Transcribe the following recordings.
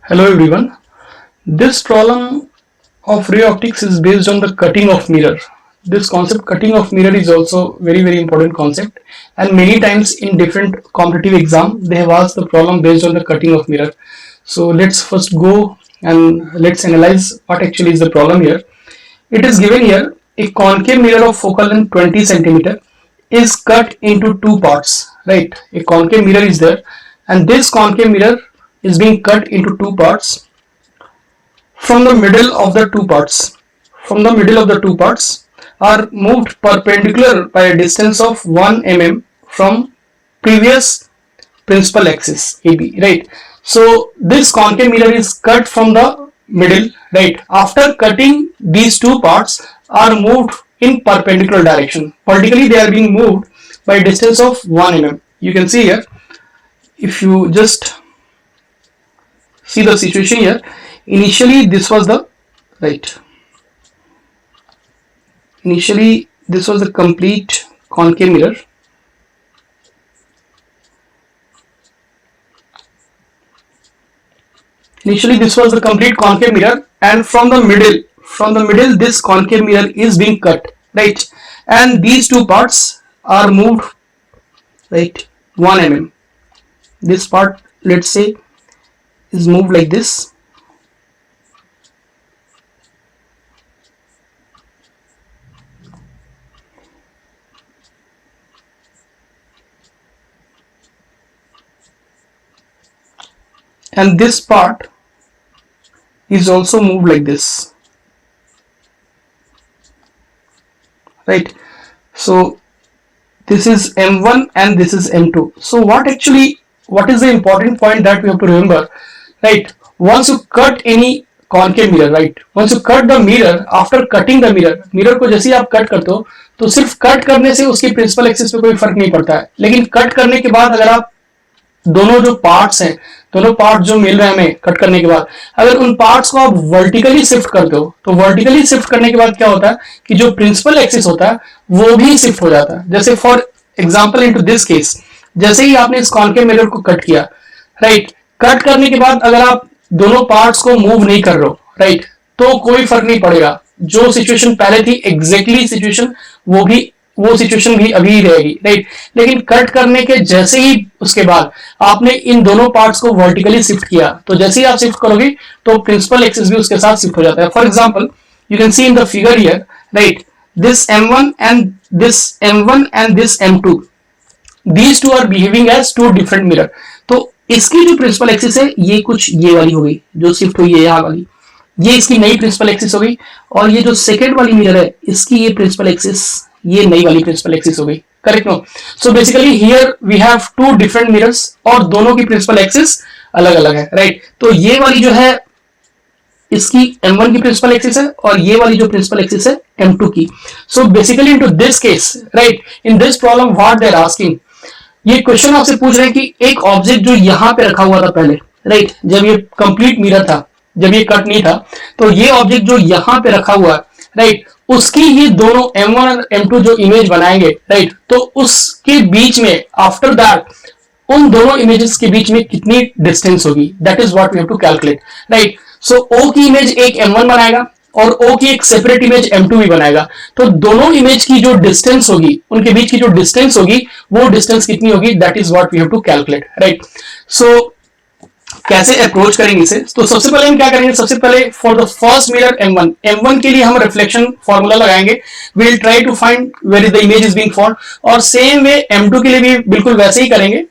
Hello everyone. This problem of ray optics is based on the cutting of mirror. This concept cutting of mirror is also very important concept, and many times in different competitive exam they have asked the problem based on the cutting of mirror. So let's first go and let's analyze what actually is the problem here. It is given here a concave mirror of focal length 20 centimeter is cut into two parts, right? A concave mirror is there, and this concave mirror is being cut into two parts. From the middle of the two parts are moved perpendicular by a distance of 1 mm from previous principal axis AB, right? So this concave mirror is cut from the middle, right? After cutting, these two parts are moved in perpendicular direction. Vertically they are being moved by a distance of 1 mm. You can see here, if you just see the situation here, initially this was the complete concave mirror. And from the middle this concave mirror is being cut, right? And these two parts are moved, right, 1 mm. This part, let's say, is moved like this, and this part is also moved like this, right? So this is M1 and this is M2. So what is the important point that we have to remember, right? Once you cut any concave mirror, right, once you cut the mirror, after cutting the mirror को जैसे ही आप cut करते हो तो सिर्फ cut करने से उसकी प्रिंसिपल एक्सिस पे कोई फर्क नहीं पड़ता है, लेकिन कट करने के बाद अगर आप दोनों जो पार्ट्स हैं, दोनों पार्ट जो मिल रहे हैं हमें कट करने के बाद, अगर उन पार्ट्स को आप वर्टिकली शिफ्ट करते हो तो वर्टिकली शिफ्ट करने के बाद क्या होता है कि जो प्रिंसिपल एक्सिस होता है वो भी शिफ्ट हो जाता है. जैसे for example into this case, जैसे ही आपने इस कॉन्केव मिरर को कट किया, राइट, कट करने के बाद अगर आप दोनों पार्ट्स को मूव नहीं कर रहे हो, राइट, तो कोई फर्क नहीं पड़ेगा. जो सिचुएशन पहले थी एग्जैक्टली सिचुएशन वो सिचुएशन भी अभी रहेगी, राइट. लेकिन कट करने के जैसे ही उसके बाद आपने इन दोनों पार्ट्स को वर्टिकली शिफ्ट किया, तो जैसे ही आप शिफ्ट करोगे तो प्रिंसिपल एक्सिस भी उसके साथ शिफ्ट हो जाता है. For example you can see in the figure here, right, this M1 and this M2, these two are behaving as two different mirror. तो इसकी जो प्रिंसिपल एक्सिस है ये कुछ ये वाली हो गई जो शिफ्ट हुई है यहाँ वाली, ये इसकी नई प्रिंसिपल एक्सिस हो गई, और ये जो सेकेंड वाली मिरर है इसकी ये प्रिंसिपल एक्सिस ये नई वाली प्रिंसिपल एक्सिस हो गई. Correct no? So basically here we have two different mirrors और दोनों की प्रिंसिपल एक्सिस अलग अलग है, राइट. तो ये वाली जो है इसकी M1 की प्रिंसिपल एक्सिस है और ये वाली जो प्रिंसिपल एक्सिस है M2 की. So basically into this case, right, in this problem what they are asking, ये क्वेश्चन आपसे पूछ रहे हैं कि एक ऑब्जेक्ट जो यहां पे रखा हुआ था पहले, राइट, जब ये कंप्लीट मिरर था, जब ये कट नहीं था, तो ये ऑब्जेक्ट जो यहां पे रखा हुआ है, राइट, उसकी ये दोनों M1 और M2 जो इमेज बनाएंगे, राइट, तो उसके बीच में आफ्टर दैट उन दोनों इमेजेस के बीच में कितनी डिस्टेंस होगी, that is what we have to calculate, right. So O की इमेज एक M1 बनाएगा और O की एक सेपरेट इमेज M2 भी बनाएगा, तो दोनों इमेज की जो डिस्टेंस होगी, उनके बीच की जो डिस्टेंस होगी, वो डिस्टेंस कितनी होगी, that is what we have to calculate, right. So कैसे अप्रोच करेंगे इसे? तो सबसे पहले हम क्या करेंगे, सबसे पहले for the first mirror M1 के लिए हम रिफ्लेक्शन फॉर्मूला लगाएंगे. We will try to find where the image is being formed, और सेम वे M2 के लिए भी बिल्कुल वैसे ही करेंगे,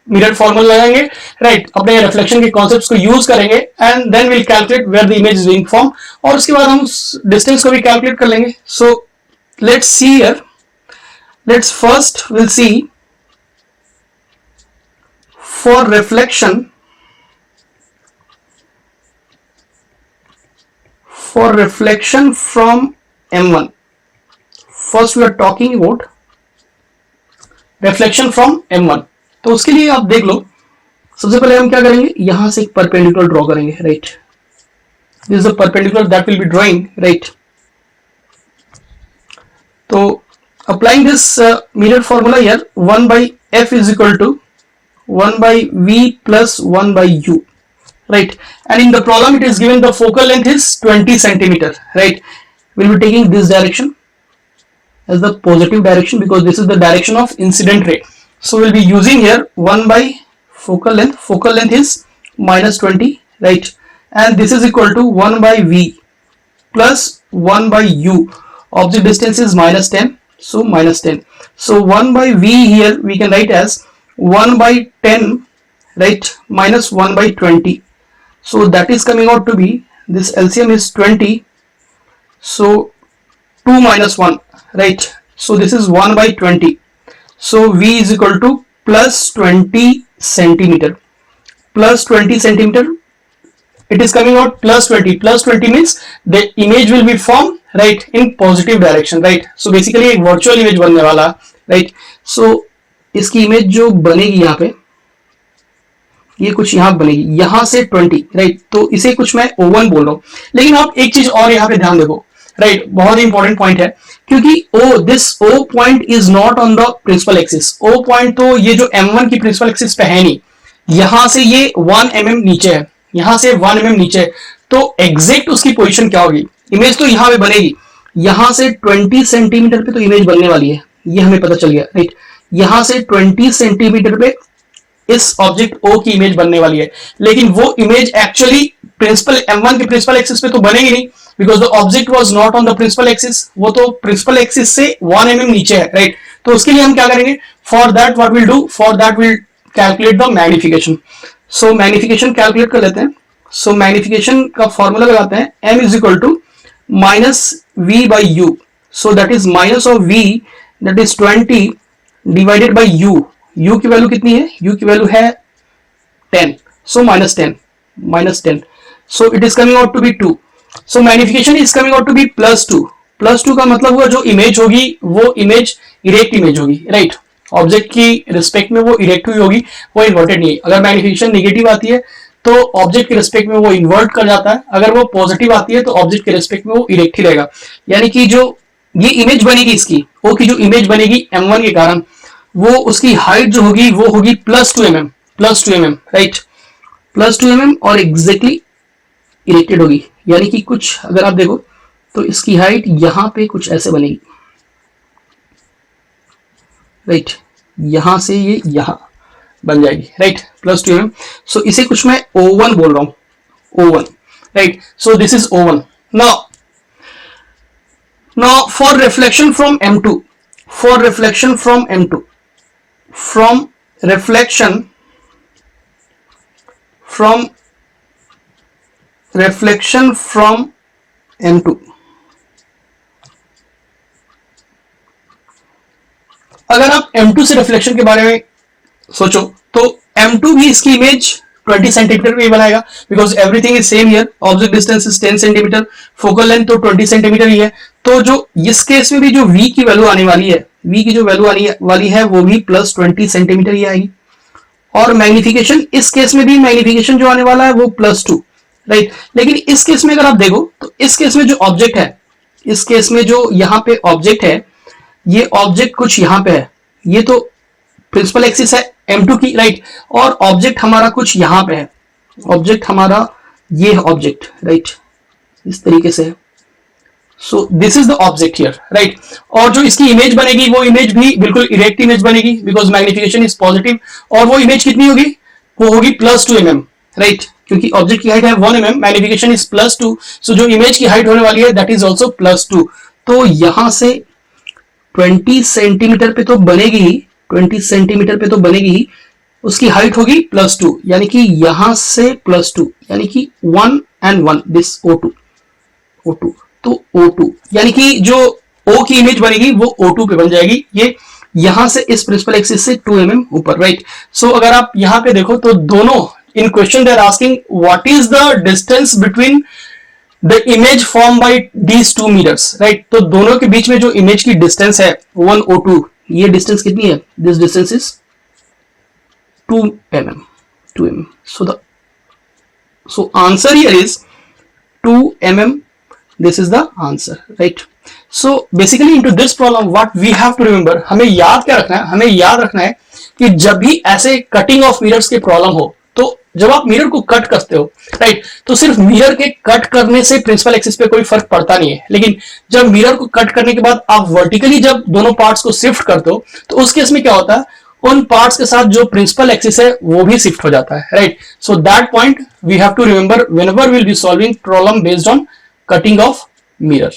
मिरर फॉर्मूला लगाएंगे, राइट, अपने रिफ्लेक्शन के कॉन्सेप्ट्स को यूज करेंगे, and then will calculate where the image is being form, और उसके बाद हम डिस्टेंस को भी कैलकुलेट कर लेंगे. So let's see here, let's first will see for reflection, for reflection from M1. First we are talking about reflection from M1. तो उसके लिए आप देख लो, सबसे पहले हम क्या करेंगे, यहां से एक परपेंडिकुलर ड्रॉ करेंगे, right. This is the perpendicular that will be drawing, right. तो applying this mirror formula here, 1 by f is equal to 1 by v plus 1 by u, right? And in the problem it is given the focal length is 20 centimeter, right? We'll be taking this direction as the positive direction because this is the direction of incident ray. So we'll be using here 1 by focal length is minus 20, right? And this is equal to 1 by v plus 1 by u. Object distance is minus 10, so minus 10. So 1 by v here we can write as 1 by 10, right, minus 1 by 20. So that is coming out to be, this LCM is 20, so 2 minus 1, right? So this is 1 by 20. So v is equal to plus 20 centimeter. Plus 20 centimeter, it is coming out plus 20. Plus 20 means the image will be formed, right, in positive direction, right? So basically एक virtual image बनने वाला, right? So इसकी image जो बनेगी यहाँ पे, ये कुछ यहाँ बनेगी, यहाँ से 20, राइट? तो इसे कुछ मैं O1 बोल रहा हूँ। लेकिन आप एक चीज और यहाँ पे ध्यान देखो, राइट? बहुत ही इंपॉर्टेंट पॉइंट है, क्योंकि this O point is not on the principal axis. O point तो ये जो M1 की प्रिंसिपल एक्सिस पे है नहीं, यहां से ये 1 mm नीचे है, यहां से 1 mm नीचे है, तो एग्जैक्ट उसकी पोजीशन क्या होगी? इमेज तो यहां पे बनेगी, यहां से 20 सेंटीमीटर पे तो इमेज बनने वाली है, ये हमें पता चल गया, राइट? यहां से 20 सेंटीमीटर पे इस ऑब्जेक्ट O की इमेज बनने वाली है, लेकिन वो इमेज एक्चुअली प्रिंसिपल M1 के प्रिंसिपल एक्सिस पे तो बनेगी नहीं, because the object was not on the principal axis. वो तो प्रिंसिपल एक्सिस से 1 mm नीचे है, राइट? तो उसके लिए हम क्या करेंगे? For that what will do, for that will calculate the magnification. So magnification calculate कर लेते हैं। सो मैग्निफिकेशन का फॉर्मूला लगाते हैं, m is equal to minus v by u. So that is minus of v, that is 20 divided by u। u की value कितनी है? u की वैल्यू है 10, so minus 10। So it is coming out to be 2। So magnification is coming out to be plus 2। Plus 2 का मतलब हुआ जो image होगी वो इमेज इरेक्ट इमेज होगी, राइट? ऑब्जेक्ट की रिस्पेक्ट में वो इरेक्ट हुई होगी, वो इन्वर्टेड नहीं है। अगर मैग्निफिकेशन नेगेटिव आती है तो ऑब्जेक्ट के रिस्पेक्ट में वो इन्वर्ट कर जाता है, अगर वो पॉजिटिव आती है तो ऑब्जेक्ट के रिस्पेक्ट में वो इरेक्ट ही रहेगा। यानी कि जो ये इमेज बनेगी इसकी, ओ की जो इमेज बनेगी M1 के कारण, वो उसकी हाइट जो होगी वो होगी plus 2 mm, right? Plus 2 mm और एग्जैक्टली इरेक्टेड होगी। यानी कि कुछ अगर आप देखो तो इसकी हाइट यहां पे कुछ ऐसे बनेगी, राइट? यहां से ये यहां बन जाएगी, राइट? Plus 2 mm। सो इसे कुछ मैं O1 बोल रहा हूं, O1, right? So this is O1। Now for reflection from M2, for reflection from M2, from reflection from M2, अगर आप M2 से रिफ्लेक्शन के बारे में सोचो तो M2 भी इसकी इमेज 20 सेंटीमीटर पे बनाएगा, because everything is same here. Object distance is 10 centimetre, focal length तो 20 सेंटीमीटर ही है। तो जो इस केस में भी जो V की वैल्यू आने वाली है, V की जो वैल्यू आने वाली है वो भी प्लस 20 सेंटीमीटर ही आएगी। और मैग्निफिकेशन, इस केस में भी मैग्निफिकेशन जो आने वाला है वो प्लस 2, राइट? लेकिन इस केस में अगर आप देखो तो इस केस में जो ऑब्जेक्ट है, इस केस में जो यहाँ पे ऑब्जेक्ट है, ये ऑब्जेक्ट कुछ यहाँ पे है, ये तो प्रिंसिपल एक्सिस है M2 की, राइट? और ऑब्जेक्ट हमारा कुछ यहाँ पे है, ऑब्जेक्ट हमारा ये ऑब्जेक्ट, राइट? इस तरीके से है। So this is the object here, right? और जो इसकी इमेज बनेगी वो इमेज भी बिल्कुल इरेक्ट इमेज बनेगी, बिकॉज मैग्निफिकेशन इज पॉजिटिव। और वो इमेज कितनी होगी? वो होगी प्लस 2 mm, राइट? क्योंकि ऑब्जेक्ट की हाइट है 1 mm, मैग्निफिकेशन इज प्लस 2, सो जो इमेज की हाइट होने वाली है दैट इज ऑल्सो प्लस 2। तो यहां से 20 सेंटीमीटर पे तो बनेगी ही, 20 सेंटीमीटर पे तो बनेगी ही, उसकी हाइट होगी प्लस 2, यानी कि यहां से प्लस 2, यानी कि 1 and 1, दिस O2। तो O2 यानी कि जो O की इमेज बनेगी वो O2 पे बन जाएगी, ये यहां से इस प्रिंसिपल एक्सिस से 2 mm ऊपर, राइट? सो अगर आप यहां पे देखो तो दोनों इन question they are asking what is the distance between the image form by these 2 meters, right? तो दोनों के बीच में जो इमेज की डिस्टेंस है O1 O2, ये डिस्टेंस कितनी है? This distance is 2 mm। so answer here is 2 mm। this is the answer, right? so basically into this problem what we have to remember, हमें याद क्या रखना है? हमें याद रखना है कि जब भी ऐसे कटिंग ऑफ मिरर्स के प्रॉब्लम हो तो जब आप मिरर को कट करते हो, राइट, तो सिर्फ मिरर के कट करने से प्रिंसिपल एक्सिस पे कोई फर्क पड़ता नहीं है, लेकिन जब मिरर को कट करने के बाद आप वर्टिकली जब दोनों पार्ट्स को शिफ्ट करते हो, तो उस केस में क्या होता है, उन पार्ट्स के साथ जो प्रिंसिपल एक्सिस है वो भी शिफ्ट हो जाता है, right. So that point we have to remember whenever will be solving problem based on cutting of mirror.